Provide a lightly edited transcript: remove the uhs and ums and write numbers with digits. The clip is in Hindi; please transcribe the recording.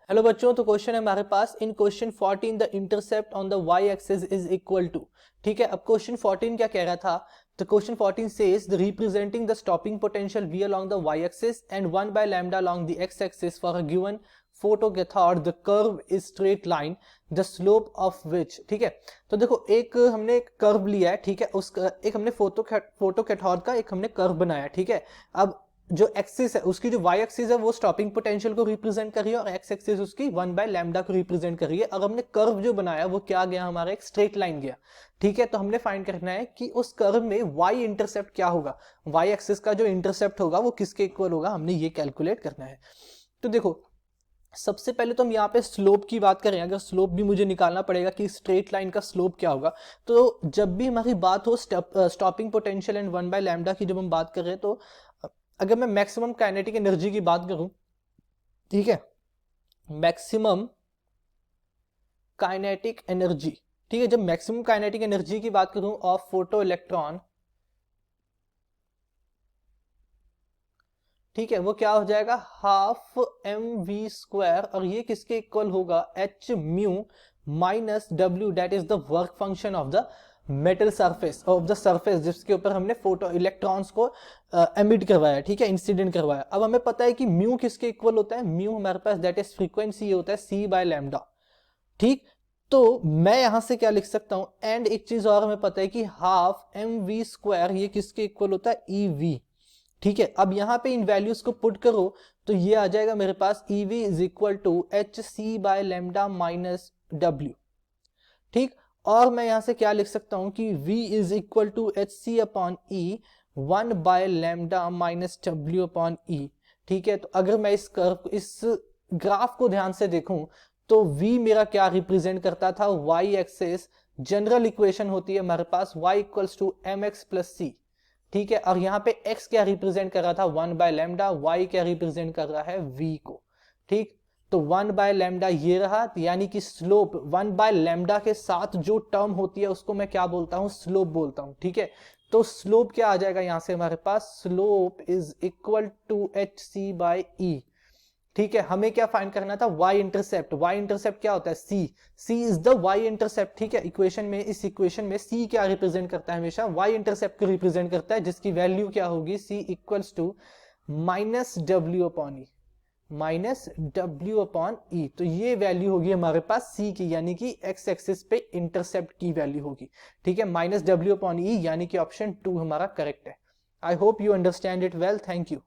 हेलो बच्चों, तो क्वेश्चन है हमारे पास in question 14 the intercept on the Y axis is equal to. ठीक है, अब क्वेश्चन 14 क्या कह रहा था? तो question 14 says the representing the stopping potential v along the y axis and 1 by lambda along the x axis for a given photocathode the curve is straight line the slope of which। ठीक है, तो देखो एक हमने एक कर्व लिया है, ठीक है, उस एक हमने फोटोकैथोड का एक हमने कर्व बनाया, ठीक है। अब जो एक्सिस है उसकी जो वाई एक्सिस है वो स्टॉपिंग पोटेंशियल को रिप्रेजेंट कर रही है और एक्स एक्सिस उसकी 1 बाय लैम्डा को रिप्रेजेंट कर रही है। और हमने कर्व जो बनाया वो क्या गया, हमारा एक स्ट्रेट लाइन गया। ठीक है, तो हमने फाइंड करना है कि उस कर्व में वाई इंटरसेप्ट क्या होगा, वाई एक्सिस का जो इंटरसेप्ट होगा वो किसके इक्वल होगा, हमने ये कैलकुलेट करना है। तो देखो सबसे पहले तो हम यहाँ पे स्लोप की बात करें, अगर स्लोप भी मुझे निकालना पड़ेगा कि स्ट्रेट लाइन का स्लोप क्या होगा। तो जब भी हमारी बात हो stopping potential and 1 by lambda की जब हम बात कर रहे हैं, तो अगर मैं मैक्सिमम काइनेटिक एनर्जी की बात करूं, ठीक है, मैक्सिमम काइनेटिक एनर्जी, ठीक है, जब मैक्सिमम काइनेटिक एनर्जी की बात करूं ऑफ फोटो इलेक्ट्रॉन, ठीक है, वो क्या हो जाएगा, हाफ एम वी स्क्वायर, और ये किसके इक्वल होगा, H mu minus W, that is the work function of the metal surface of the surface जिसके ऊपर हमने फोटो इलेक्ट्रॉन्स को एमिट करवाया, ठीक है, इंसिडेंट करवाया। अब हमें पता है कि म्यू किसके इक्वल होता है, म्यू हमारे पास दैट इज फ्रीक्वेंसी होता है सी बाय लैम्डा। ठीक, तो मैं यहां से क्या लिख सकता हूं, एंड एक चीज और हमें पता है कि हाफ एम वी स्क्वायर ये किसके इक्वल होता है, ई वी। ठीक है, अब यहां पे इन वैल्यूज को पुट करो तो ये आ जाएगा मेरे पास E V is equal to H C by lambda minus W. ठीक, और मैं यहां से क्या लिख सकता हूं कि v is equal to H C upon E 1 by lambda minus W upon E. ठीक है, तो अगर मैं इस कर्व इस ग्राफ को ध्यान से देखूं तो v मेरा क्या रिप्रेजेंट करता था, y एक्सेस जनरल इक्वेशन होती है हमारे पास y equals to M X plus C. ठीक है, और यहाँ पे x क्या रिप्रेजेंट कर रहा था, 1 बाय लैम्डा, y क्या रिप्रेजेंट कर रहा है, v को। ठीक, तो 1 बाय लैम्डा ये रहा, यानी कि स्लोप 1 बाय लैम्डा के साथ जो टर्म होती है उसको मैं क्या बोलता हूं, स्लोप बोलता हूं। ठीक है, तो स्लोप क्या आ जाएगा यहां से हमारे पास, slope is equal to H C by E. ठीक है, हमें क्या फाइंड करना था, y इंटरसेप्ट। y इंटरसेप्ट क्या होता है, c is the y intercept. ठीक है, इक्वेशन में, इस इक्वेशन में c क्या रिप्रेजेंट करता है, हमेशा y इंटरसेप्ट को रिप्रेजेंट करता है, जिसकी वैल्यू क्या होगी, c equals to minus W upon E, minus W upon E. तो ये वैल्यू होगी हमारे पास c की, यानी कि x एक्सिस पे इंटरसेप्ट की वैल्यू होगी। ठीक है, माइनस डब्ल्यू अपॉन ई, यानी कि ऑप्शन 2 हमारा करेक्ट है। I hope you understand it well, thank you.